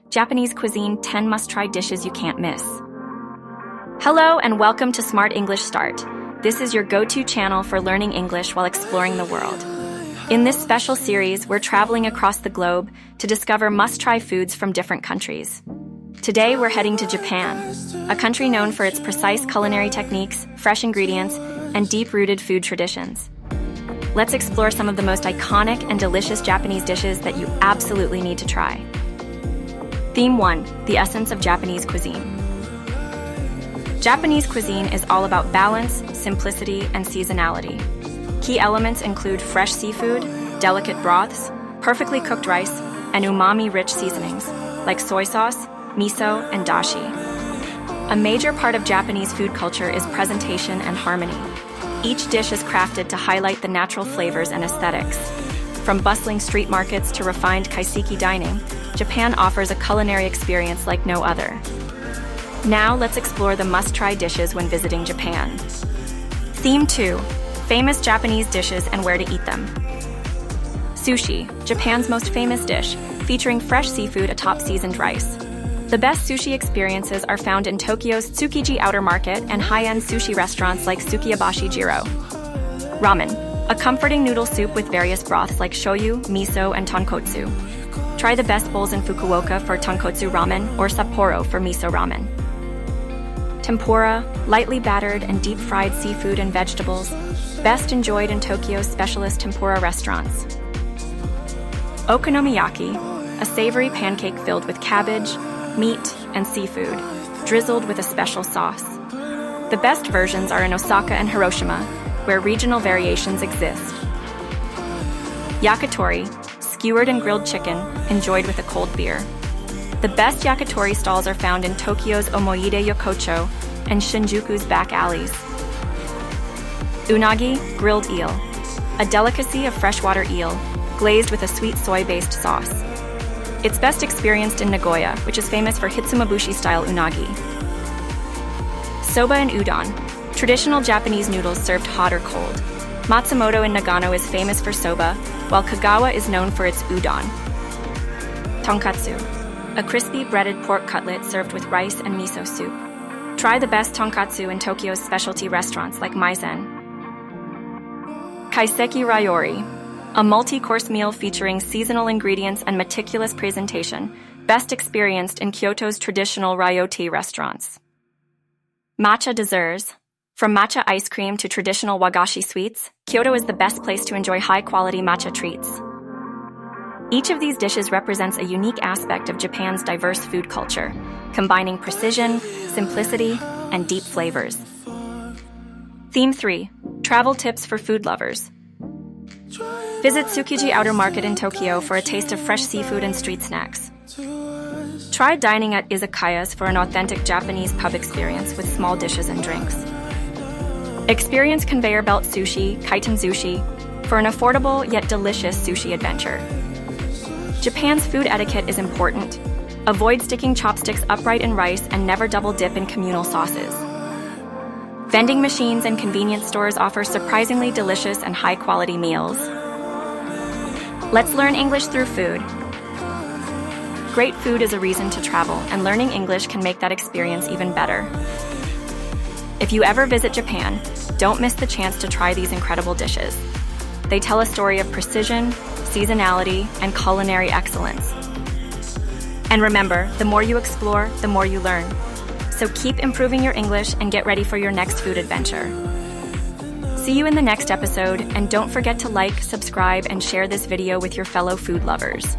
Japanese cuisine 10 must-try dishes you can't miss. Hello and welcome to Smart English Start. This is your go-to channel for learning English while exploring the world. In this special series, we're traveling across the globe to discover must-try foods from different countries. Today, we're heading to Japan, a country known for its precise culinary techniques, fresh ingredients, and deep-rooted food traditions. Let's explore some of the most iconic and delicious Japanese dishes that you absolutely need to try. Theme 1. The Essence of Japanese Cuisine. Japanese cuisine is all about balance, simplicity, and seasonality. Key elements include fresh seafood, delicate broths, perfectly cooked rice, and umami-rich seasonings, like soy sauce, miso, and dashi. A major part of Japanese food culture is presentation and harmony. Each dish is crafted to highlight the natural flavors and aesthetics. From bustling street markets to refined kaiseki dining, Japan offers a culinary experience like no other. Now let's explore the must-try dishes when visiting Japan. Theme 2. Famous Japanese dishes and where to eat them. Sushi, Japan's most famous dish, featuring fresh seafood atop seasoned rice. The best sushi experiences are found in Tokyo's Tsukiji outer market and high-end sushi restaurants like Sukiyabashi Jiro. Ramen, a comforting noodle soup with various broths like shoyu, miso, and tonkotsu. Try the best bowls in Fukuoka for tonkotsu ramen or Sapporo for miso ramen. Tempura, lightly battered and deep-fried seafood and vegetables, best enjoyed in Tokyo's specialist tempura restaurants. Okonomiyaki, a savory pancake filled with cabbage, meat, and seafood, drizzled with a special sauce. The best versions are in Osaka and Hiroshima, where regional variations exist. Yakitori, skewered and grilled chicken, enjoyed with a cold beer. The best yakitori stalls are found in Tokyo's Omoide Yokocho and Shinjuku's back alleys. Unagi, grilled eel, a delicacy of freshwater eel, glazed with a sweet soy-based sauce. It's best experienced in Nagoya, which is famous for Hitsumabushi-style unagi. Soba and udon, traditional Japanese noodles served hot or cold. Matsumoto in Nagano is famous for soba, while Kagawa is known for its udon. Tonkatsu, a crispy breaded pork cutlet served with rice and miso soup. Try the best tonkatsu in Tokyo's specialty restaurants like Maizen. Kaiseki Ryori, a multi-course meal featuring seasonal ingredients and meticulous presentation, best experienced in Kyoto's traditional ryoti restaurants. Matcha Desserts. From matcha ice cream to traditional wagashi sweets, Kyoto is the best place to enjoy high-quality matcha treats. Each of these dishes represents a unique aspect of Japan's diverse food culture, combining precision, simplicity, and deep flavors. Theme 3. Travel tips for food lovers. Visit Tsukiji Outer Market in Tokyo for a taste of fresh seafood and street snacks. Try dining at izakayas for an authentic Japanese pub experience with small dishes and drinks. Experience conveyor belt sushi, kaiten sushi, for an affordable yet delicious sushi adventure. Japan's food etiquette is important. Avoid sticking chopsticks upright in rice and never double dip in communal sauces. Vending machines and convenience stores offer surprisingly delicious and high-quality meals. Let's learn English through food. Great food is a reason to travel, and learning English can make that experience even better. If you ever visit Japan, don't miss the chance to try these incredible dishes. They tell a story of precision, seasonality, and culinary excellence. And remember, the more you explore, the more you learn. So keep improving your English and get ready for your next food adventure. See you in the next episode, and don't forget to like, subscribe, and share this video with your fellow food lovers.